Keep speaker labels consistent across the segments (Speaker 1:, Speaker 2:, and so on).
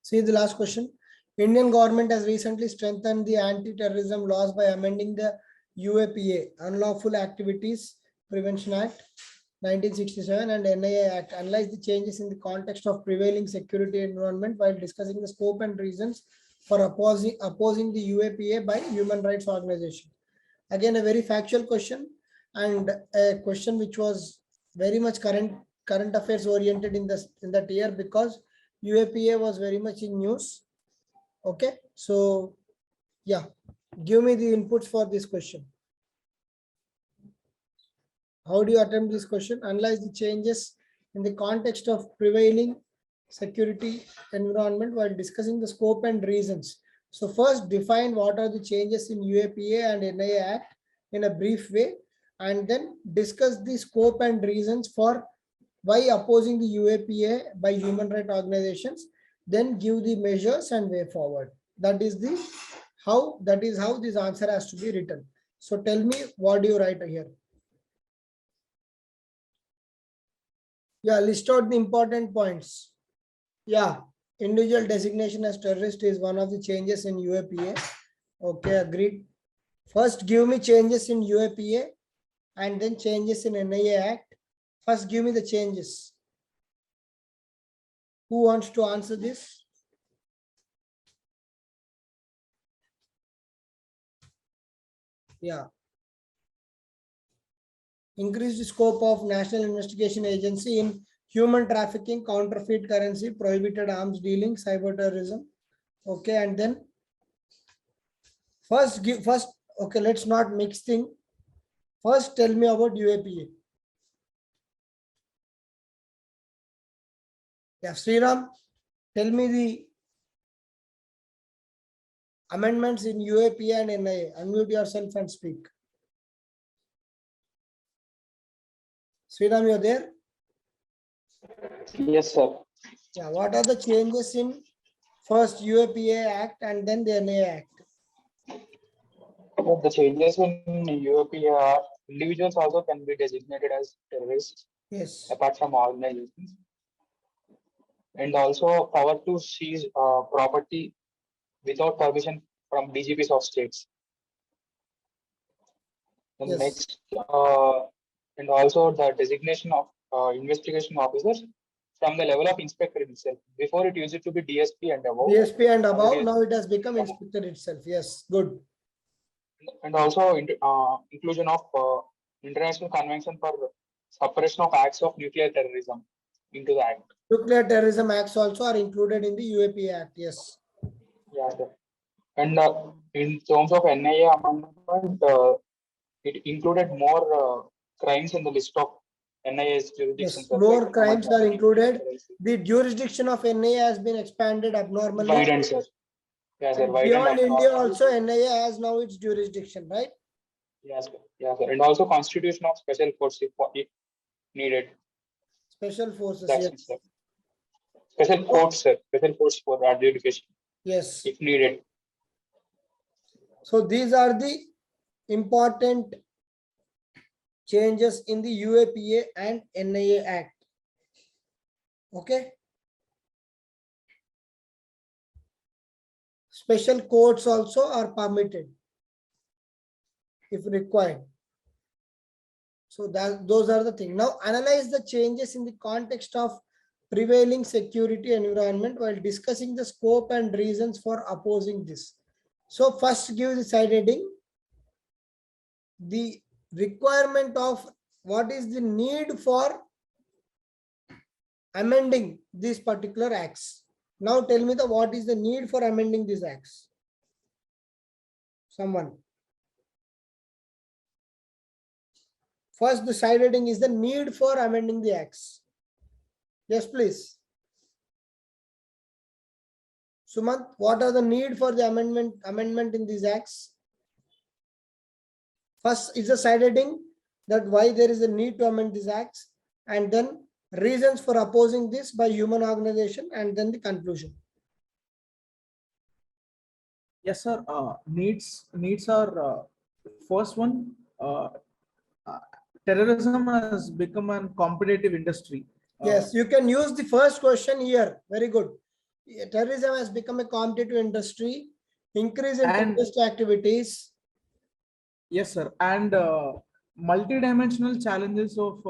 Speaker 1: See the last question. Indian government has recently strengthened the anti-terrorism laws by amending the UAPA, Unlawful Activities Prevention Act 1967 and NIA Act. Analyze the changes in the context of prevailing security environment while discussing the scope and reasons for opposing the UAPA by human rights organization. Again, a very factual question and a question which was very much current affairs oriented in that year, because UAPA was very much in news. Okay, so yeah, give me the inputs for this question. How do you attempt this question? Analyze the changes in the context of prevailing security environment while discussing the scope and reasons. So first define what are the changes in UAPA and NIA Act in a brief way, and then discuss the scope and reasons for why opposing the UAPA by human rights organizations, then give the measures and way forward. That is how this answer has to be written. So tell me, what do you write here? Yeah, list out the important points. Yeah, individual designation as terrorist is one of the changes in UAPA. Okay, agreed. First, give me changes in UAPA and then changes in NIA Act. First, give me the changes. Who wants to answer this? Yeah. Increase the scope of National Investigation Agency in human trafficking, counterfeit currency, prohibited arms dealing, cyber terrorism. Okay, and then first, okay, let's not mix things. First, tell me about UAPA. Yeah, Sriram, tell me the amendments in UAPA and NIA. Unmute yourself and speak. Sriram, you're there?
Speaker 2: Yes, sir.
Speaker 1: Yeah, what are the changes in first UAPA Act and then the NIA Act?
Speaker 2: The changes in UAPA are individuals also can be designated as terrorists.
Speaker 1: Yes.
Speaker 2: Apart from organizations. And also power to seize property without permission from DGPs of states. And
Speaker 1: Yes.
Speaker 2: next, and also the designation of investigation officers from the level of inspector itself. Before it used to be DSP and above.
Speaker 1: DSP and above, now it has become inspector itself. Yes, good.
Speaker 2: And also inclusion of International Convention for Suppression of Acts of Nuclear Terrorism into the Act.
Speaker 1: Nuclear terrorism acts also are included in the UAPA Act. Yes.
Speaker 2: Yeah, sir. And in terms of NIA amendment, it included more crimes in the list of NIA's jurisdictions.
Speaker 1: Yes, more crimes are included. The jurisdiction of NIA has been expanded abnormally.
Speaker 2: Widened, sir. Yeah, sir.
Speaker 1: Beyond India also, NIA has now its jurisdiction, right?
Speaker 2: Yes, sir. Yeah, sir. And also constitution of special force if needed.
Speaker 1: Special forces.
Speaker 2: That's
Speaker 1: yes.
Speaker 2: it, sir. Special courts, sir. Special courts for adjudication.
Speaker 1: Yes.
Speaker 2: If needed.
Speaker 1: So these are the important changes in the UAPA and NIA Act. Okay. Special courts also are permitted if required. So those are the things. Now analyze the changes in the context of prevailing security environment while discussing the scope and reasons for opposing this. So first, give the side heading. The requirement of what is the need for amending these particular acts. Now tell me what is the need for amending these acts. Someone. First, the side heading is the need for amending the acts. Yes, please. Sumant, what are the need for the amendment in these acts? First is the side heading, that why there is a need to amend these acts, and then reasons for opposing this by human organization, and then the conclusion.
Speaker 3: Yes, sir. Needs are first one. Terrorism has become a competitive industry.
Speaker 1: Yes, you can use the first question here. Very good. terrorism has become a competitive industry, increase in
Speaker 3: And
Speaker 1: terrorist activities.
Speaker 3: yes, sir. And multidimensional challenges of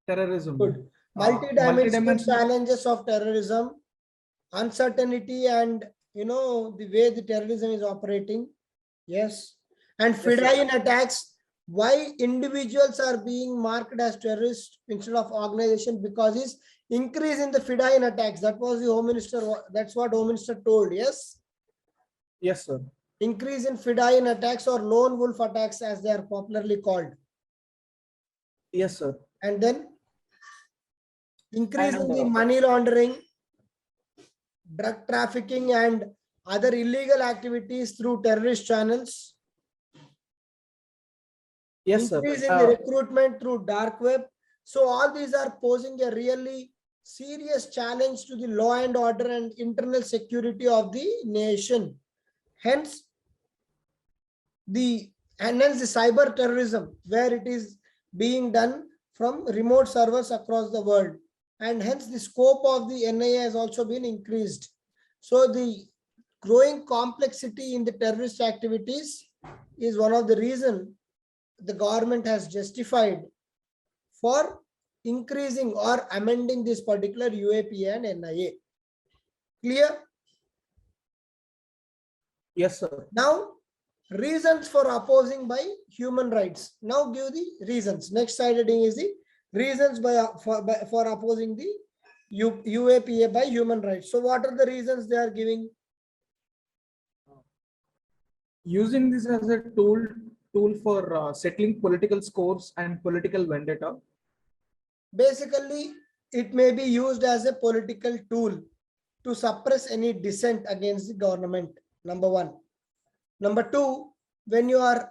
Speaker 3: terrorism.
Speaker 1: Good. Multi-dimensional
Speaker 3: Multidimensional.
Speaker 1: challenges of terrorism, uncertainty, and the way the terrorism is operating. Yes. And
Speaker 3: Yes, sir.
Speaker 1: feline attacks. Why individuals are being marked as terrorists instead of organization? Because is increase in the feline attacks. That was the Home Minister. That's what Home Minister told. Yes.
Speaker 3: Yes, sir.
Speaker 1: Increase in feline attacks or lone wolf attacks, as they are popularly called.
Speaker 3: Yes, sir.
Speaker 1: And then increase in
Speaker 3: And
Speaker 1: the money laundering, drug trafficking, and other illegal activities through terrorist channels.
Speaker 3: yes, sir.
Speaker 1: Increase in the recruitment through dark web. So all these are posing a really serious challenge to the law and order and internal security of the nation. Hence the cyber terrorism, where it is being done from remote servers across the world, and hence the scope of the NIA has also been increased. So the growing complexity in the terrorist activities is one of the reasons the government has justified for increasing or amending this particular UAPA and NIA. Clear?
Speaker 3: Yes, sir.
Speaker 1: Now, reasons for opposing by human rights. Now give the reasons. Next slide heading is the reasons for opposing the UAPA by human rights. So what are the reasons they are giving?
Speaker 3: Using this as a tool for settling political scores and political vendetta.
Speaker 1: Basically, it may be used as a political tool to suppress any dissent against the government. Number one. Number two, when you are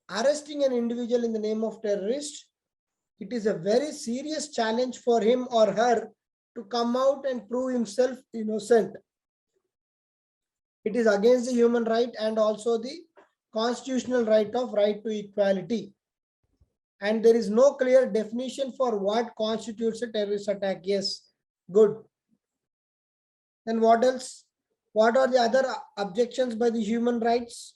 Speaker 1: arresting an individual in the name of terrorist, it is a very serious challenge for him or her to come out and prove himself innocent. It is against the human right and also the constitutional right of right to equality. And there is no clear definition for what constitutes a terrorist attack. Yes, good. Then what else? What are the other objections by the human rights?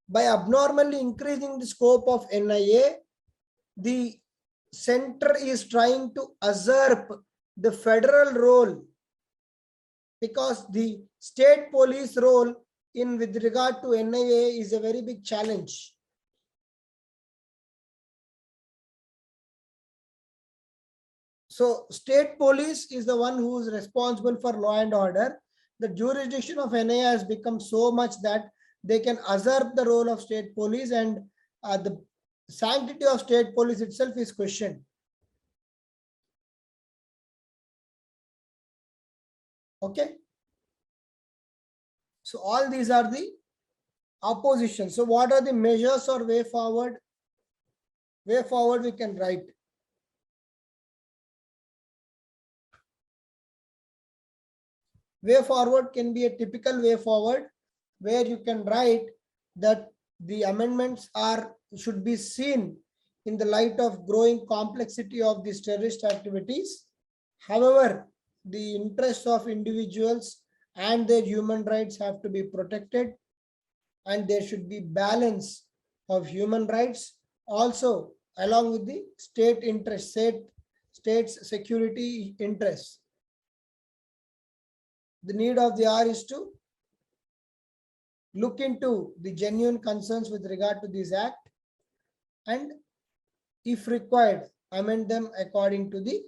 Speaker 1: By abnormally increasing the scope of NIA, the center is trying to usurp the federal role, because the state police role in with regard to NIA is a very big challenge. So state police is the one who is responsible for law and order. The jurisdiction of NIA has become so much that they can usurp the role of state police, and the sanctity of state police itself is questioned. Okay. So all these are the opposition. So what are the measures or way forward? Way forward we can write. Way forward can be a typical way forward where you can write that the amendments should be seen in the light of growing complexity of these terrorist activities. However, the interests of individuals and their human rights have to be protected, and there should be balance of human rights also along with the state interest, state's security interests. The need of the hour is to look into the genuine concerns with regard to this act, and if required, amend them according to the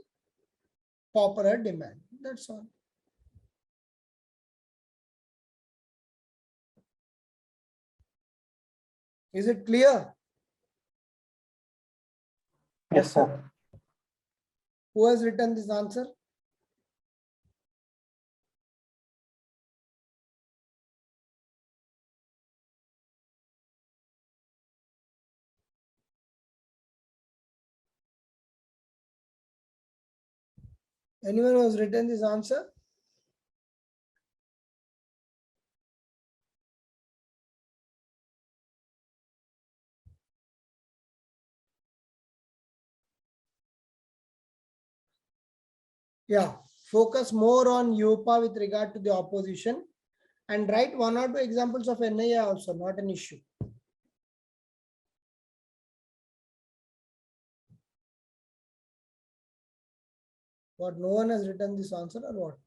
Speaker 1: popular demand. That's all. Is it clear?
Speaker 2: Yes, sir.
Speaker 1: Who has written this answer? Anyone who has written this answer? Yeah, focus more on UPA with regard to the opposition and write 1 or 2 examples of NIA also, not an issue. What, no one has written this answer or what?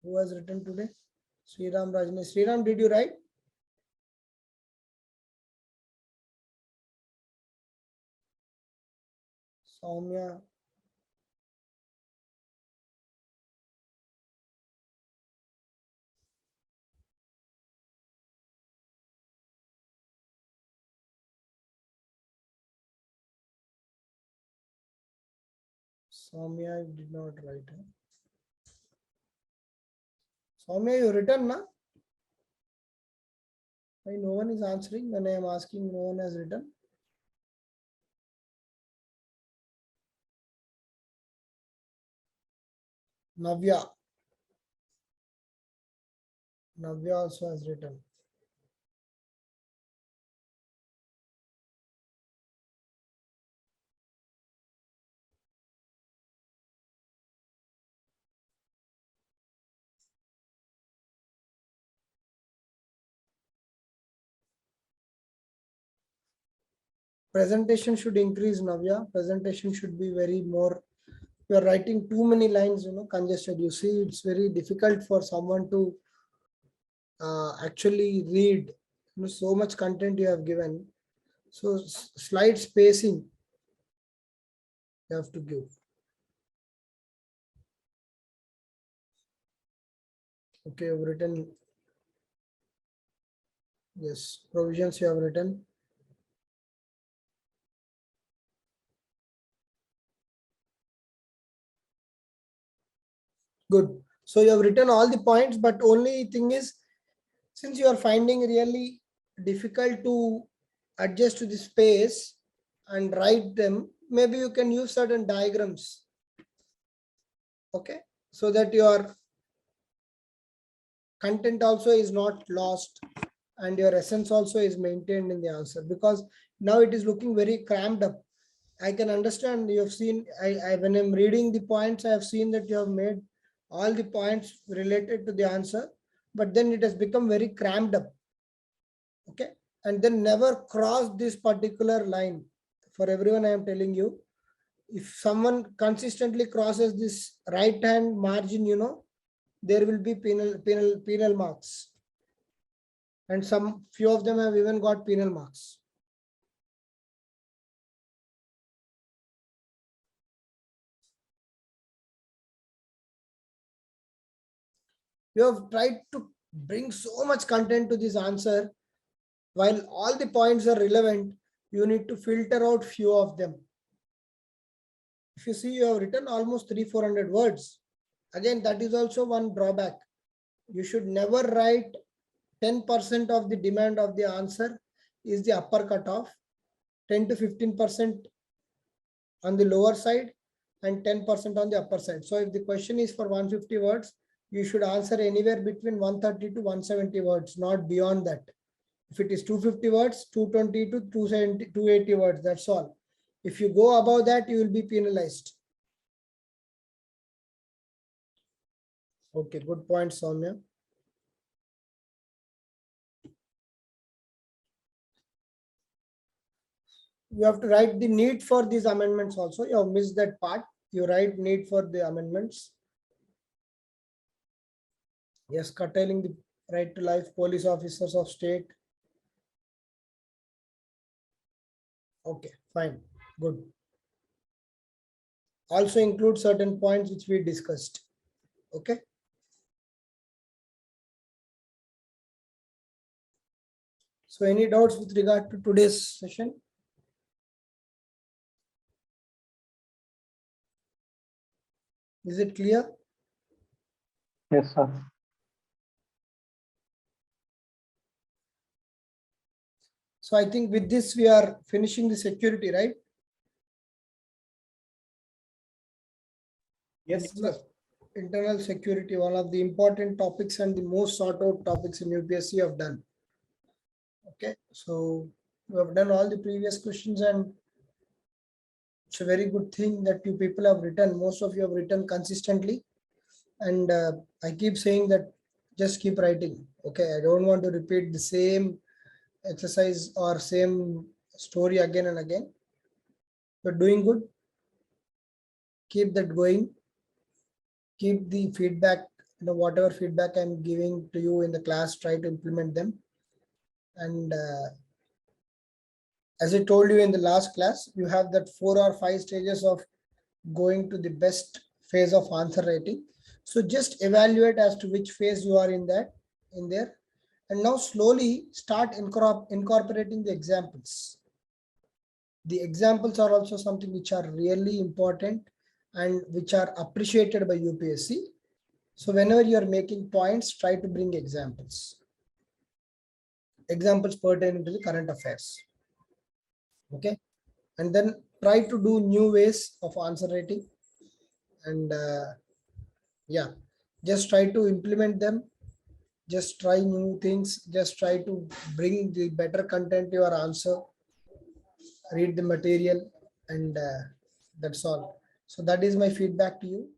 Speaker 1: Who has written today? Sriram Rajani. Sriram, did you write? Soumya. Soumya did not write. Huh? Soumya, you written, na? Why no one is answering when I am asking? No one has written. Navya. Navya also has written. Presentation should increase, Navya. Presentation should be very more. You are writing too many lines, congested. You see, it's very difficult for someone to actually read. So much content you have given. So slide spacing you have to give. Okay, you've written. Yes, provisions you have written. Good. So you have written all the points, but only thing is, since you are finding really difficult to adjust to the space and write them, maybe you can use certain diagrams. Okay, so that your content also is not lost and your essence also is maintained in the answer, because now it is looking very cramped up. I can understand you have seen, when I'm reading the points, I have seen that you have made all the points related to the answer, but then it has become very cramped up. Okay, and then never cross this particular line. For everyone, I am telling you, if someone consistently crosses this right hand margin, there will be penal marks, and some few of them have even got penal marks. You have tried to bring so much content to this answer. While all the points are relevant, you need to filter out few of them. If you see, you have written almost 300-400 words. Again, that is also one drawback. You should never write 10% of the demand of the answer is the upper cutoff, 10 to 15% on the lower side, and 10% on the upper side. So if the question is for 150 words, you should answer anywhere between 130 to 170 words, not beyond that. If it is 250 words, 220 to 270, 280 words, that's all. If you go above that, you will be penalized. Okay, good point, Soumya. You have to write the need for these amendments also. You have missed that part. You write need for the amendments. Yes, curtailing the right to life, police officers of state. Okay, fine, good. Also include certain points which we discussed. Okay. So any doubts with regard to today's session? Is it clear?
Speaker 2: Yes, sir.
Speaker 1: So I think with this we are finishing the security, right?
Speaker 3: Yes, sir.
Speaker 1: Internal security, one of the important topics and the most sought out topics in UPSC have done. Okay, so we have done all the previous questions and It's a very good thing that you people have written. Most of you have written consistently. And I keep saying that just keep writing. Okay, I don't want to repeat the same exercise or same story again and again. You're doing good. Keep that going. Keep the feedback, whatever feedback I'm giving to you in the class, try to implement them. And as I told you in the last class, you have that 4 or 5 stages of going to the best phase of answer writing. So just evaluate as to which phase you are in there. And now slowly start incorporating the examples. The examples are also something which are really important and which are appreciated by UPSC. So whenever you are making points, try to bring examples. Examples pertaining to the current affairs. Okay. And then try to do new ways of answer writing. And yeah, just try to implement them. Just try new things. Just try to bring the better content to your answer. Read the material, and that's all. So that is my feedback to you.